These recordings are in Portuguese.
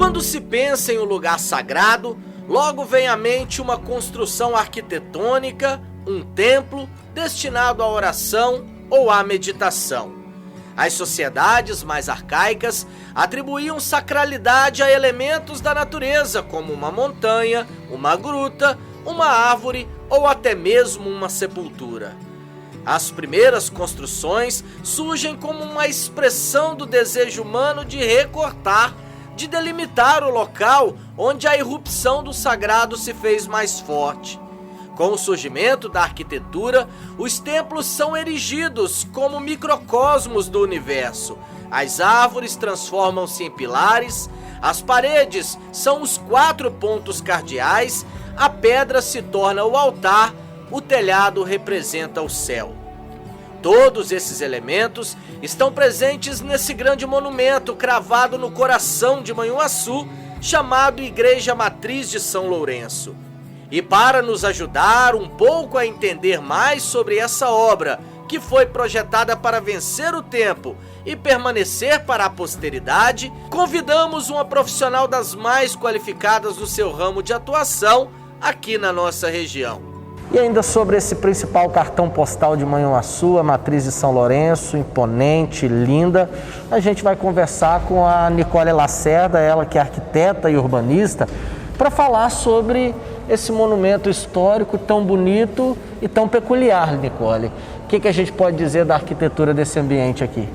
Quando se pensa em um lugar sagrado, logo vem à mente uma construção arquitetônica, um templo destinado à oração ou à meditação. As sociedades mais arcaicas atribuíam sacralidade a elementos da natureza, como uma montanha, uma gruta, uma árvore ou até mesmo uma sepultura. As primeiras construções surgem como uma expressão do desejo humano de recortar, de delimitar o local onde a irrupção do sagrado se fez mais forte. Com o surgimento da arquitetura, os templos são erigidos como microcosmos do universo. As árvores transformam-se em pilares, as paredes são os 4 pontos cardeais, a pedra se torna o altar, o telhado representa o céu. Todos esses elementos estão presentes nesse grande monumento cravado no coração de Manhuaçu, chamado Igreja Matriz de São Lourenço. E para nos ajudar um pouco a entender mais sobre essa obra, que foi projetada para vencer o tempo e permanecer para a posteridade, convidamos uma profissional das mais qualificadas do seu ramo de atuação aqui na nossa região. E ainda sobre esse principal cartão postal de Manhuaçu, a Matriz de São Lourenço, imponente, linda, a gente vai conversar com a Nicole Lacerda, ela que é arquiteta e urbanista, para falar sobre esse monumento histórico tão bonito e tão peculiar, Nicole. O que a gente pode dizer da arquitetura desse ambiente aqui?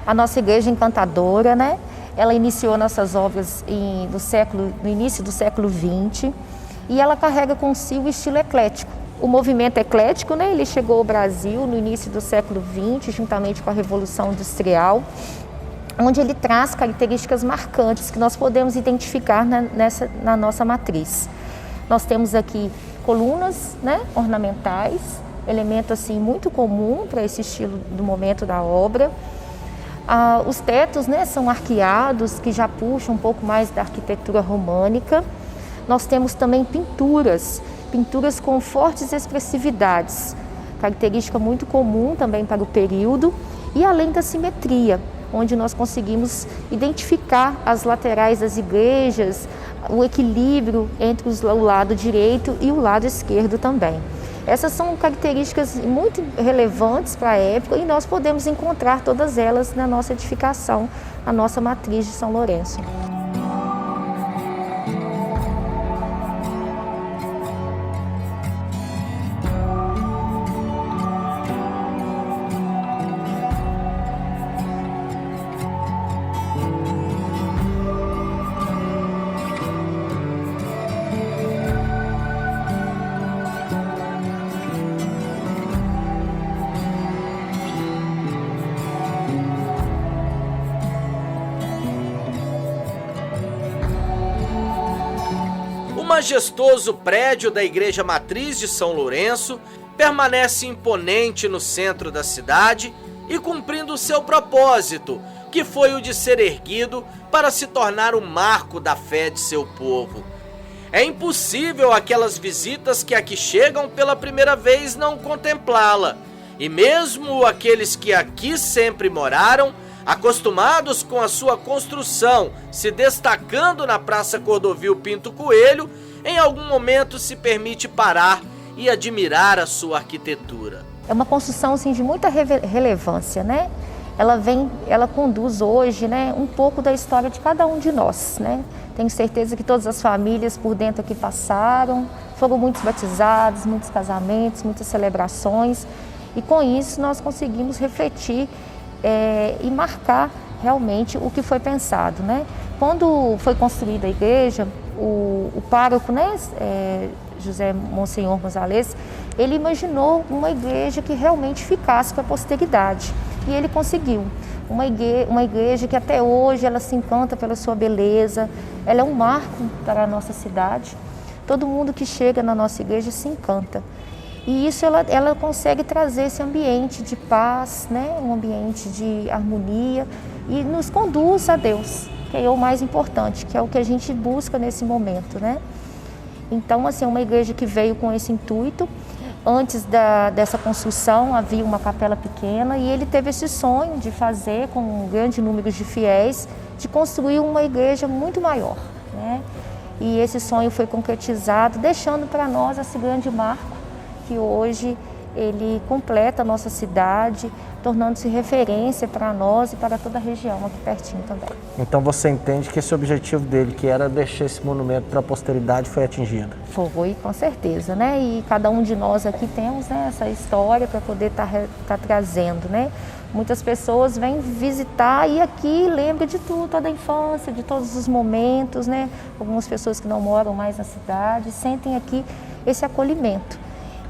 A nossa igreja encantadora, né? Ela iniciou nossas obras no início do século XX e ela carrega consigo o estilo eclético. O movimento eclético, né? Ele chegou ao Brasil no início do século XX, juntamente com a Revolução Industrial, onde ele traz características marcantes que nós podemos identificar na nossa matriz. Nós temos aqui colunas, né, ornamentais, elemento assim muito comum para esse estilo do momento da obra. Os tetos, né, são arqueados, que já puxam um pouco mais da arquitetura românica. Nós temos também pinturas com fortes expressividades, característica muito comum também para o período, e além da simetria, onde nós conseguimos identificar as laterais das igrejas, o equilíbrio entre o lado direito e o lado esquerdo também. Essas são características muito relevantes para a época e nós podemos encontrar todas elas na nossa edificação, na nossa matriz de São Lourenço. O majestoso prédio da Igreja Matriz de São Lourenço permanece imponente no centro da cidade e cumprindo seu propósito, que foi o de ser erguido para se tornar um marco da fé de seu povo. É impossível aquelas visitas que aqui chegam pela primeira vez não contemplá-la, e mesmo aqueles que aqui sempre moraram, acostumados com a sua construção, se destacando na Praça Cordovil Pinto Coelho, em algum momento se permite parar e admirar a sua arquitetura. É uma construção assim, de muita relevância, né? Ela conduz hoje, né, um pouco da história de cada um de nós, né? Tenho certeza que todas as famílias por dentro aqui passaram, foram muitos batizados, muitos casamentos, muitas celebrações, e com isso nós conseguimos refletir e marcar realmente o que foi pensado, né? Quando foi construída a igreja, o pároco, né, José Monsenhor Gonzalez, ele imaginou uma igreja que realmente ficasse para a posteridade, e ele conseguiu. Uma igreja que até hoje ela se encanta pela sua beleza, ela é um marco para a nossa cidade. Todo mundo que chega na nossa igreja se encanta. E isso ela consegue trazer esse ambiente de paz, né? Um ambiente de harmonia e nos conduz a Deus, que é o mais importante, que é o que a gente busca nesse momento, né? Então, assim, uma igreja que veio com esse intuito. Antes dessa construção havia uma capela pequena e ele teve esse sonho de fazer com um grande número de fiéis de construir uma igreja muito maior, né? E esse sonho foi concretizado, deixando para nós esse grande marco que hoje ele completa a nossa cidade, tornando-se referência para nós e para toda a região aqui pertinho também. Então você entende que esse objetivo dele, que era deixar esse monumento para a posteridade, foi atingido? Foi, com certeza, né? E cada um de nós aqui temos, né, essa história para poder tá trazendo, né? Muitas pessoas vêm visitar e aqui lembram de tudo, toda a infância, de todos os momentos, né? Algumas pessoas que não moram mais na cidade sentem aqui esse acolhimento.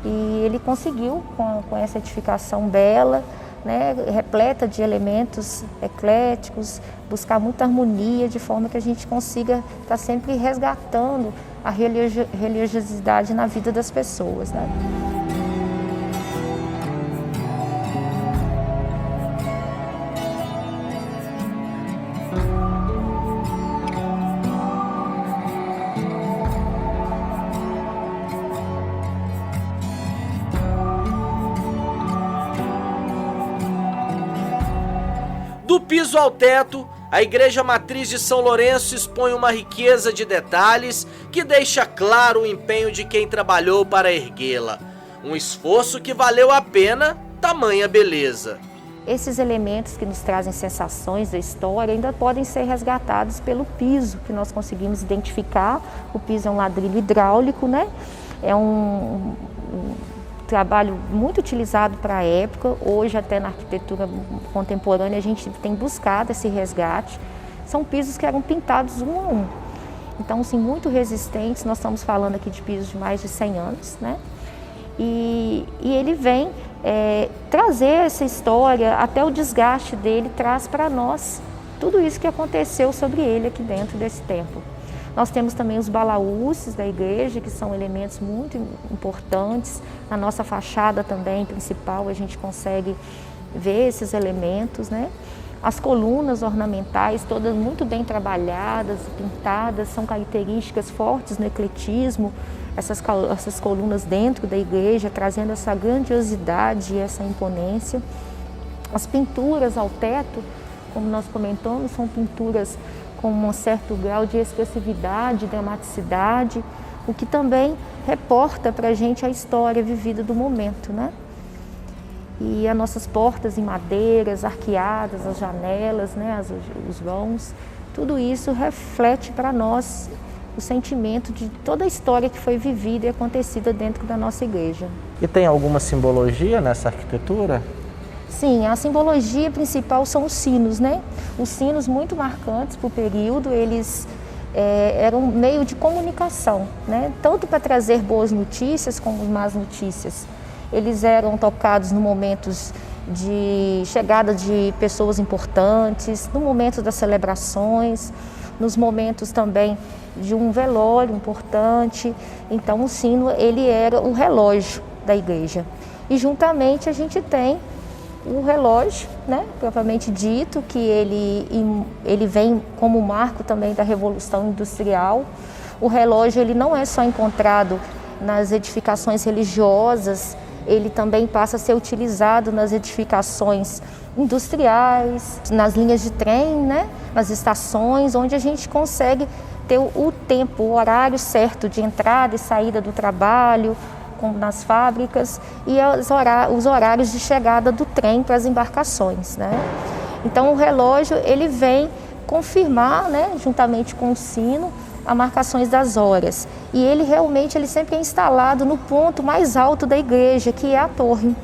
E ele conseguiu, com essa edificação bela, né, repleta de elementos ecléticos, buscar muita harmonia, de forma que a gente consiga estar sempre resgatando a religiosidade na vida das pessoas, né? Do piso ao teto, a Igreja Matriz de São Lourenço expõe uma riqueza de detalhes que deixa claro o empenho de quem trabalhou para erguê-la. Um esforço que valeu a pena, tamanha beleza. Esses elementos que nos trazem sensações da história ainda podem ser resgatados pelo piso, que nós conseguimos identificar. O piso é um ladrilho hidráulico, né? É um trabalho muito utilizado para a época. Hoje, até na arquitetura contemporânea, a gente tem buscado esse resgate. São pisos que eram pintados um a um. Então, assim, muito resistentes. Nós estamos falando aqui de pisos de mais de 100 anos, né? E ele vem trazer essa história, até o desgaste dele traz para nós tudo isso que aconteceu sobre ele aqui dentro desse templo. Nós temos também os balaúces da igreja, que são elementos muito importantes. Na nossa fachada também principal a gente consegue ver esses elementos, né? As colunas ornamentais, todas muito bem trabalhadas, pintadas, são características fortes no ecletismo. Essas colunas dentro da igreja, trazendo essa grandiosidade e essa imponência. As pinturas ao teto, como nós comentamos, são pinturas com um certo grau de expressividade, dramaticidade, o que também reporta para a gente a história vivida do momento, né? E as nossas portas em madeiras, arqueadas, as janelas, né, os vãos, tudo isso reflete para nós o sentimento de toda a história que foi vivida e acontecida dentro da nossa igreja. E tem alguma simbologia nessa arquitetura? Sim, a simbologia principal são os sinos, né? Os sinos muito marcantes para o período, eles eram um meio de comunicação, né? Tanto para trazer boas notícias como más notícias. Eles eram tocados no momentos de chegada de pessoas importantes, no momento das celebrações, nos momentos também de um velório importante. Então o sino, ele era o relógio da igreja. E juntamente a gente tem o relógio, né, propriamente dito, que ele vem como marco também da Revolução Industrial. O relógio, ele não é só encontrado nas edificações religiosas, ele também passa a ser utilizado nas edificações industriais, nas linhas de trem, né, nas estações, onde a gente consegue ter o tempo, o horário certo de entrada e saída do trabalho, como nas fábricas, e os horários de chegada do trem para as embarcações, né? Então o relógio, ele vem confirmar, né, juntamente com o sino, as marcações das horas. E ele realmente, ele sempre é instalado no ponto mais alto da igreja, que é a torre.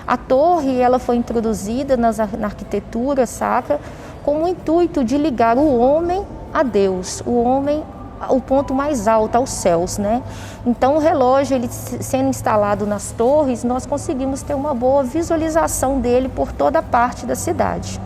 A torre, ela foi introduzida na arquitetura sacra com o intuito de ligar o homem a Deus, o homem o ponto mais alto, aos céus, né? Então o relógio, ele sendo instalado nas torres, nós conseguimos ter uma boa visualização dele por toda a parte da cidade.